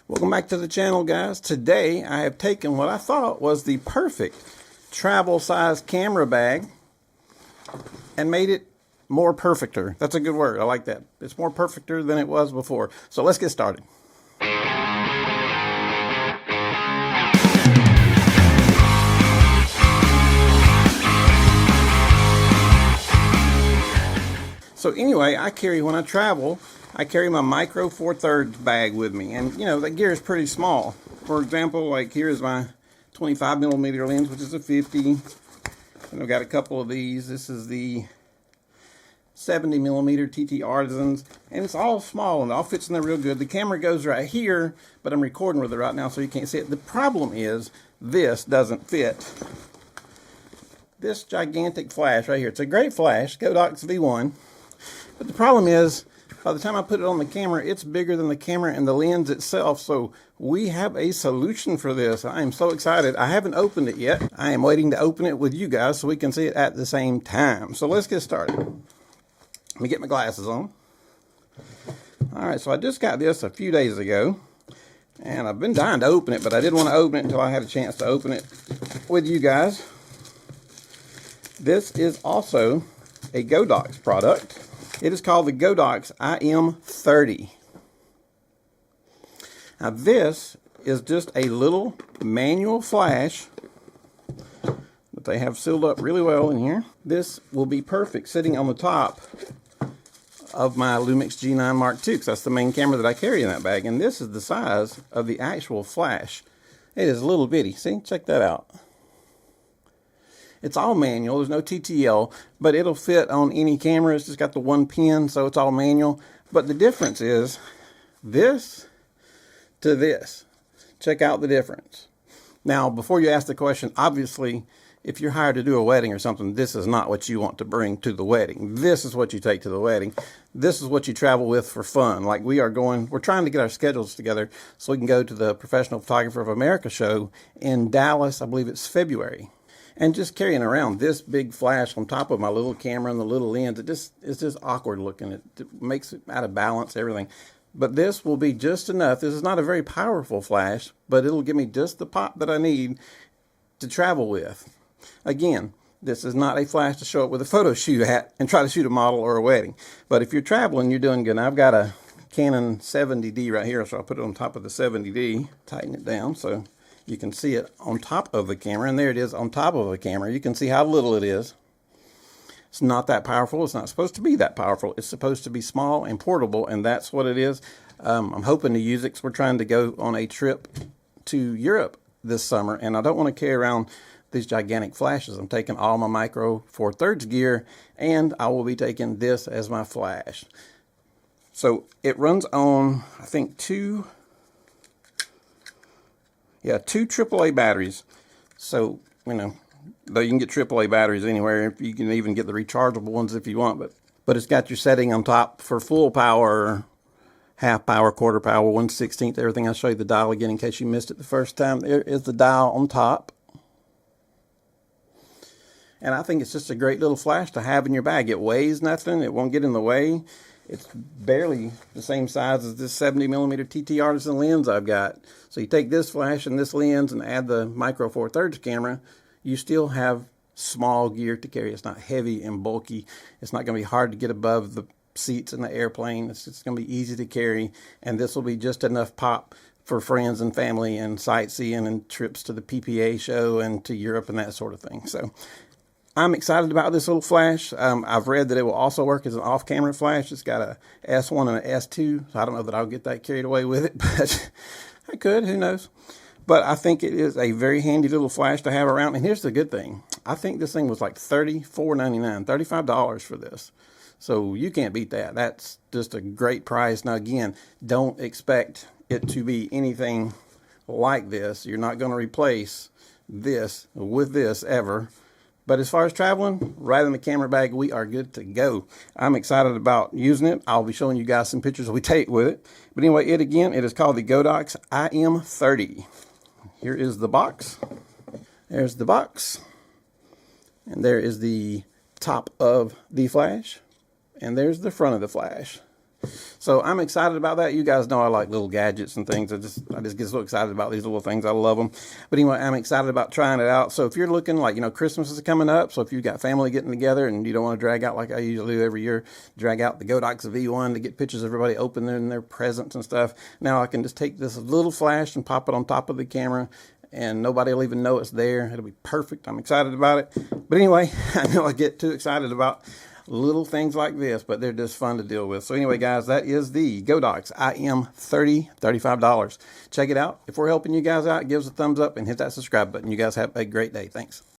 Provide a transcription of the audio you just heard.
Welcome back to the channel, guys. Today I have taken what I thought was the perfect travel size camera bag and made it more perfecter. That's a good word. I like that. It's more perfecter than it was before. So let's get started. So anyway, when I travel, I carry my micro 4/3 bag with me, and you know that gear is pretty small. For example, like here's my 25mm lens, which is a 50, and I've got a couple of these. This is the 70mm TT Artisans, and it's all small and it all fits in there real good. The camera goes right here, but I'm recording with it right now, so you can't see it. The problem is this doesn't fit this gigantic flash right here. It's a great flash, Godox V1. But the problem is, by the time I put it on the camera, it's bigger than the camera and the lens itself. So we have a solution for this. I am so excited. I haven't opened it yet. I am waiting to open it with you guys so we can see it at the same time. So let's get started. Let me get my glasses on. All right, so I just got this a few days ago. And I've been dying to open it, but I didn't want to open it until I had a chance to open it with you guys. This is also a Godox product. It is called the GODOX iM30. Now this is just a little manual flash that they have sealed up really well in here. This will be perfect sitting on the top of my Lumix G9 Mark II, because that's the main camera that I carry in that bag. And this is the size of the actual flash. It is a little bitty. See, check that out. It's all manual, there's no TTL, but it'll fit on any camera. It's just got the one pin, so it's all manual. But the difference is this to this. Check out the difference. Now, before you ask the question, obviously, if you're hired to do a wedding or something, this is not what you want to bring to the wedding. This is what you take to the wedding. This is what you travel with for fun. Like we're trying to get our schedules together so we can go to the Professional Photographer of America show in Dallas. I believe it's February. And just carrying around this big flash on top of my little camera and the little lens, it's just awkward looking. It makes it out of balance, everything. But this will be just enough. This is not a very powerful flash, but it'll give me just the pop that I need to travel with. Again, this is not a flash to show up with a photo shoot at and try to shoot a model or a wedding. But if you're traveling, you're doing good. Now, I've got a Canon 70D right here, so I'll put it on top of the 70D, tighten it down so you can see it on top of the camera, and there it is on top of the camera. You can see how little it is. It's not that powerful. It's not supposed to be that powerful. It's supposed to be small and portable, and that's what it is. I'm hoping to use it because we're trying to go on a trip to Europe this summer, and I don't want to carry around these gigantic flashes. I'm taking all my micro 4/3 gear, and I will be taking this as my flash. So it runs on, I think, two AAA batteries. So, you know, though you can get AAA batteries anywhere, you can even get the rechargeable ones if you want, but it's got your setting on top for full power, half power, quarter power, 1/16, everything. I'll show you the dial again in case you missed it the first time. There is the dial on top. And I think it's just a great little flash to have in your bag. It weighs nothing. It won't get in the way. It's barely the same size as this 70mm TT Artisan lens I've got. So you take this flash and this lens and add the micro 4/3 camera, you still have small gear to carry. It's not heavy and bulky. It's not going to be hard to get above the seats in the airplane. It's just going to be easy to carry, and this will be just enough pop for friends and family and sightseeing and trips to the PPA show and to Europe and that sort of thing. So I'm excited about this little flash. I've read that it will also work as an off-camera flash. It's got a S1 and an S2, so I don't know that I'll get that carried away with it, but I could, who knows. But I think it is a very handy little flash to have around. And here's the good thing. I think this thing was like $34.99, $35 for this. So you can't beat that. That's just a great price. Now again, don't expect it to be anything like this. You're not going to replace this with this ever. But as far as traveling, right in the camera bag, we are good to go. I'm excited about using it. I'll be showing you guys some pictures we take with it. But anyway, it is called the GODOX iM30. Here is the box. There's the box. And there is the top of the flash. And there's the front of the flash. So I'm excited about that. You guys know I like little gadgets and things. I just get so excited about these little things. I love them. But anyway, I'm excited about trying it out. So if you're looking, like, Christmas is coming up. So if you've got family getting together and you don't want to drag out, like I usually do every year, drag out the Godox V1 to get pictures of everybody opening their presents and stuff. Now I can just take this little flash and pop it on top of the camera, and nobody will even know it's there. It'll be perfect. I'm excited about it. But anyway, I know I get too excited about little things like this, but they're just fun to deal with. So anyway, guys, that is the GODOX iM30, $35. Check it out. If we're helping you guys out, give us a thumbs up and hit that subscribe button. You guys have a great day. Thanks.